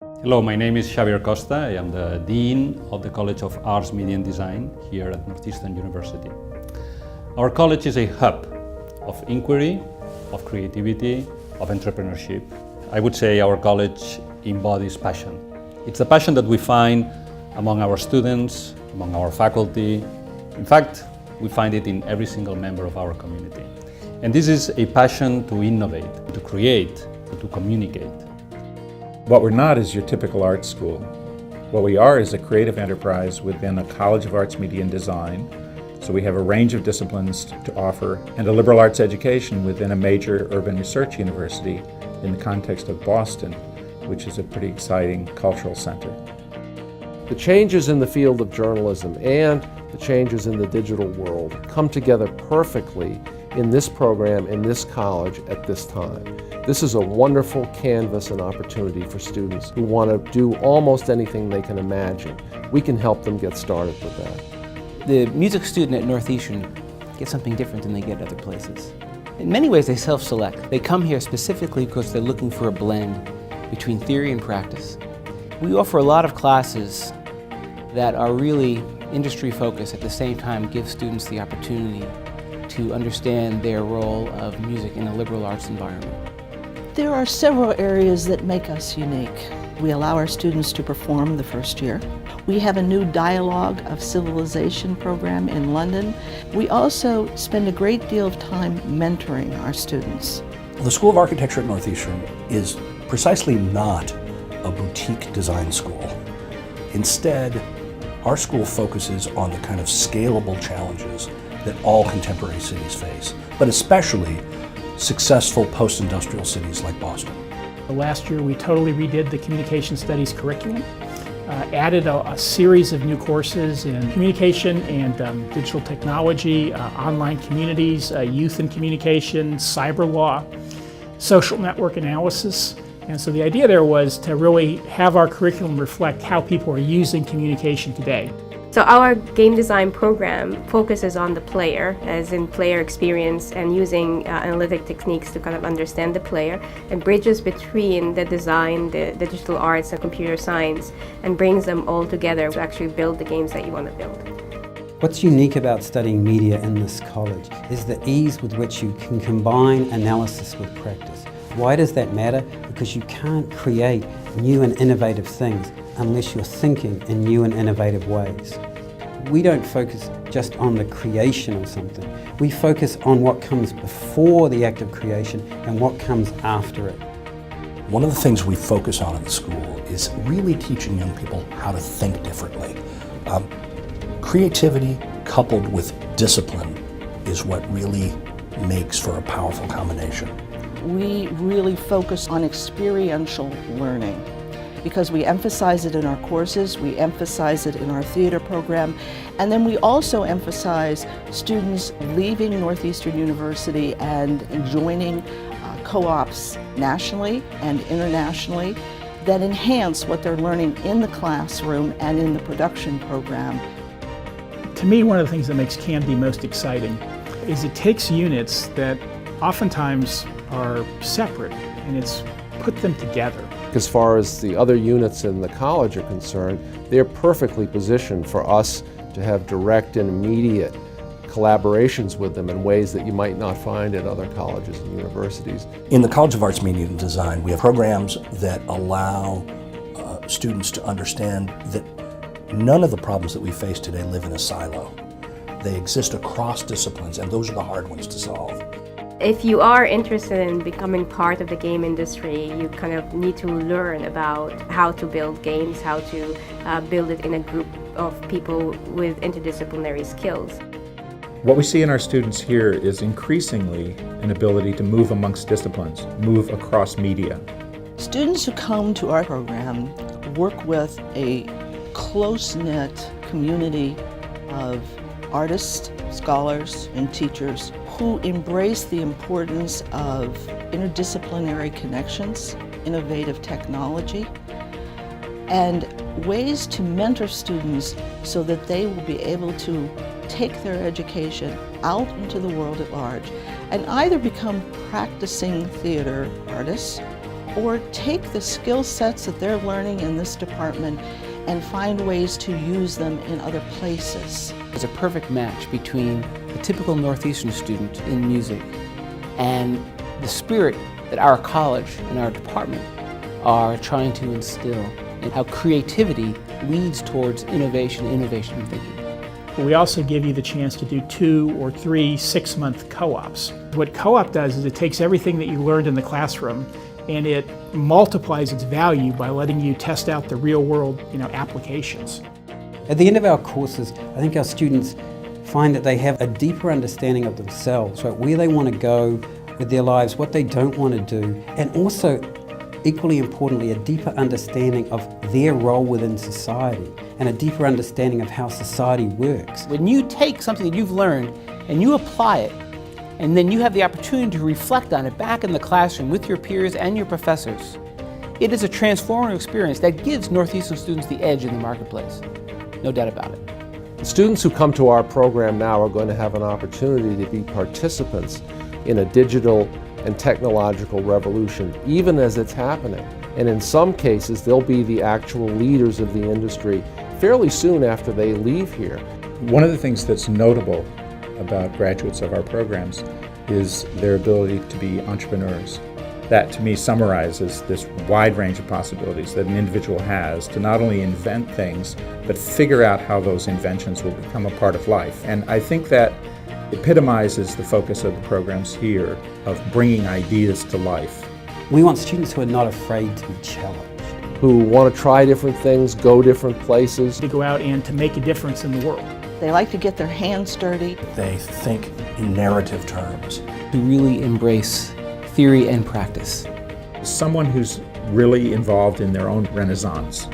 Hello, my name is Xavier Costa. I am the Dean of the College of Arts, Media and Design here at Northeastern University. Our college is a hub of inquiry, of creativity, of entrepreneurship. I would say our college embodies passion. It's the passion that we find among our students, among our faculty. In fact, we find it in every single member of our community. And this is a passion to innovate, to create, to communicate. What we're not is your typical art school. What we are is a creative enterprise within a College of Arts, Media and Design. So we have a range of disciplines to offer and a liberal arts education within a major urban research university in the context of Boston, which is a pretty exciting cultural center. The changes in the field of journalism and the changes in the digital world come together perfectly in this program, in this college, at this time. This is a wonderful canvas and opportunity for students who want to do almost anything they can imagine. We can help them get started with that. The music student at Northeastern gets something different than they get other places. In many ways, they self-select. They come here specifically because they're looking for a blend between theory and practice. We offer a lot of classes that are really industry-focused, at the same time give students the opportunity to understand their role of music in a liberal arts environment. There are several areas that make us unique. We allow our students to perform the first year. We have a new Dialogue of Civilization program in London. We also spend a great deal of time mentoring our students. The School of Architecture at Northeastern is precisely not a boutique design school. Instead, our school focuses on the kind of scalable challenges that all contemporary cities face, but especially successful post-industrial cities like Boston. Last year we totally redid the communication studies curriculum, added a series of new courses in communication and digital technology, online communities, youth and communication, cyber law, social network analysis. And so the idea there was to really have our curriculum reflect how people are using communication today. So our game design program focuses on the player, as in player experience, and using analytic techniques to kind of understand the player, and bridges between the design, the digital arts, and computer science, and brings them all together to actually build the games that you want to build. What's unique about studying media in this college is the ease with which you can combine analysis with practice. Why does that matter? Because you can't create new and innovative things unless you're thinking in new and innovative ways. We don't focus just on the creation of something. We focus on what comes before the act of creation and what comes after it. One of the things we focus on in the school is really teaching young people how to think differently. Creativity coupled with discipline is what really makes for a powerful combination. We really focus on experiential learning because we emphasize it in our courses, we emphasize it in our theater program, and then we also emphasize students leaving Northeastern University and joining co-ops nationally and internationally that enhance what they're learning in the classroom and in the production program. To me, one of the things that makes CAMD most exciting is it takes units that oftentimes are separate and it's put them together. As far as the other units in the college are concerned, they're perfectly positioned for us to have direct and immediate collaborations with them in ways that you might not find at other colleges and universities. In the College of Arts, Media and Design, we have programs that allow students to understand that none of the problems that we face today live in a silo. They exist across disciplines, and those are the hard ones to solve. If you are interested in becoming part of the game industry, you kind of need to learn about how to build games, how to build it in a group of people with interdisciplinary skills. What we see in our students here is increasingly an ability to move amongst disciplines, move across media. Students who come to our program work with a close-knit community of artists, scholars, and teachers who embrace the importance of interdisciplinary connections, innovative technology, and ways to mentor students so that they will be able to take their education out into the world at large and either become practicing theater artists or take the skill sets that they're learning in this department and find ways to use them in other places. There's a perfect match between the typical Northeastern student in music and the spirit that our college and our department are trying to instill, and how creativity leads towards innovation thinking. We also give you the chance to do 2 or 3 6-month co-ops. What co-op does is it takes everything that you learned in the classroom and it multiplies its value by letting you test out the real-world, applications. At the end of our courses, I think our students find that they have a deeper understanding of themselves, right? Where they want to go with their lives, what they don't want to do, and also, equally importantly, a deeper understanding of their role within society and a deeper understanding of how society works. When you take something that you've learned and you apply it, and then you have the opportunity to reflect on it back in the classroom with your peers and your professors, it is a transformative experience that gives Northeastern students the edge in the marketplace. No doubt about it. The students who come to our program now are going to have an opportunity to be participants in a digital and technological revolution, even as it's happening. And in some cases, they'll be the actual leaders of the industry fairly soon after they leave here. One of the things that's notable about graduates of our programs is their ability to be entrepreneurs. That, to me, summarizes this wide range of possibilities that an individual has to not only invent things, but figure out how those inventions will become a part of life. And I think that epitomizes the focus of the programs here of bringing ideas to life. We want students who are not afraid to be challenged. Who want to try different things, go different places. To go out and to make a difference in the world. They like to get their hands dirty. They think in narrative terms. To really embrace theory and practice. Someone who's really involved in their own renaissance.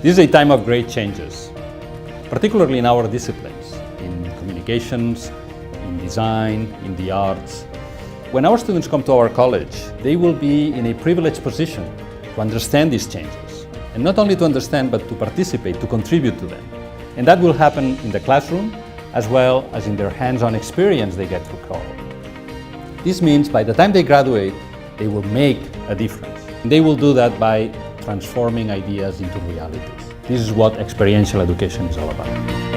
This is a time of great changes, particularly in our disciplines, in communications, in design, in the arts. When our students come to our college, they will be in a privileged position to understand these changes. And not only to understand, but to participate, to contribute to them. And that will happen in the classroom, as well as in their hands-on experience they get through college. This means by the time they graduate, they will make a difference. And they will do that by transforming ideas into realities. This is what experiential education is all about.